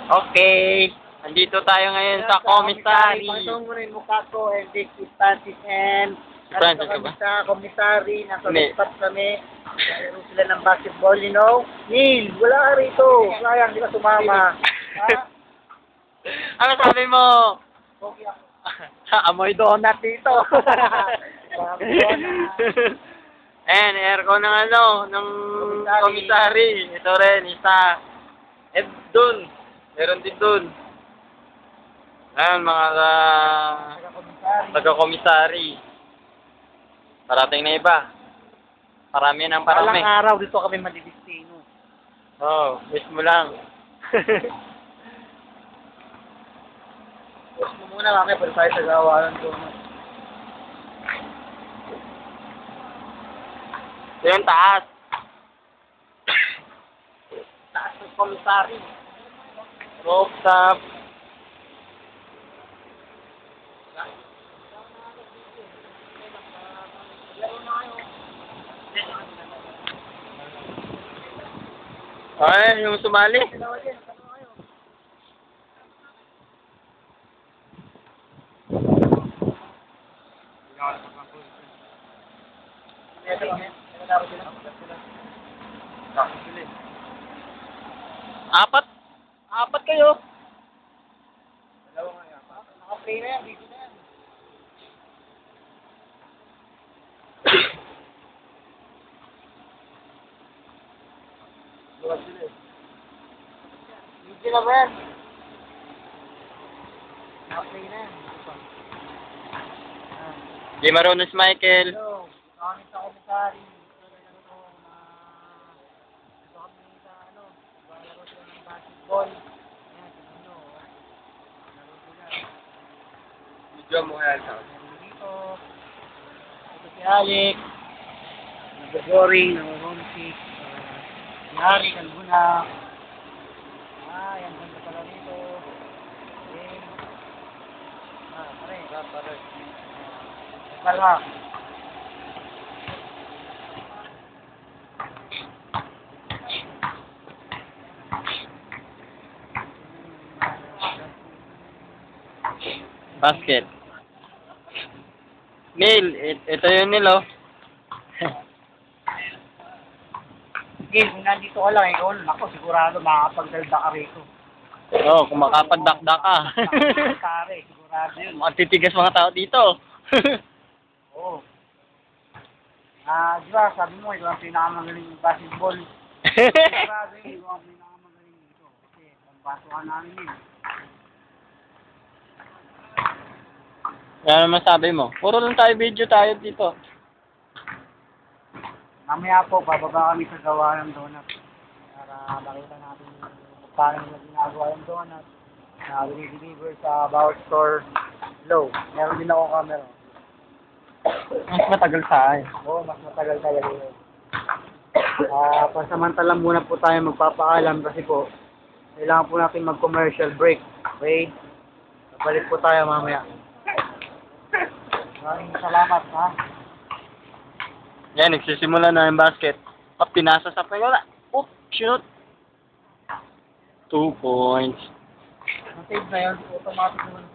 Okay. Andito tayo ngayon sa commissary. Pasok mo rin mukha ko, and this is Francis and Francis nandito ka ba? kami sa commissary, nasa Hindi. spot kami. Mayroon sila ng basketball, you know? Neil, wala ka rito. Sayang, di ka sumama. Ha? Ano sabi mo? Okay ako. Amoy donut dito. Amoy donut. Ayan, aircon ng ano, ng commissary. Ito rin, isa. Dun. Meron din dun. Ayan, mga taga-commissary. Parating na iba. Parami ng parami. Walang araw dito kami madidistino. Oo, mismo lang. Gusto mo muna kami, pero tayo sa gawalan doon. Ito yung taas. Taas ng commissary. Rooftop. Ay, yung sumali. Apat? Apat kayo? Naka-play na yan, busy na yan. Busy na ba yan? Naka-play na yan. Di marunong si Michael. Hello, kami sa commissary. Ito kami sa ano, maglalaro sila ng basketball. Ayan, tingnan nyo. Laro sila. Video mo yan sa Dito. Ito si Alex. Nag-boring, nag-homesick. Si Harry, Calbuna. Yan ganda pala rito. Okay. Pare. Pala. basket. Neil, ito yun Neil, oh. Sige, kung nandito ka lang, ikaw, ako sigurado makakapagdalda ka rito. Oo, kung makapagdakdak ka. Pare, sigurado yun. Matitigas mga tao dito. Oo. Di ba, sabi mo, ikaw ang pinakamagaling ng basketball. Sigurado yun, ikaw ang pinakamagaling dito. Kasi, pambaso ka namin yun. Ano masabi mo? Puro lang tayo video tayo dito. Mamaya po, bababa kami sa gawa ng donut. Para makita natin paano nila ginagawa yung donut. Na deliver sa bawat store. Hello, meron din ako camera. Mas matagal sa akin. Oo, mas matagal talaga yun. Pansamantala muna po tayo magpapaalam kasi po, kailangan po natin mag-commercial break. Okay? Balik po tayo mamaya. Maraming salamat, ha? Yan, nagsisimula na yung basket. Pinasa sa wala. Oop, shoot. 2 points. Ang save na yun, automatic naman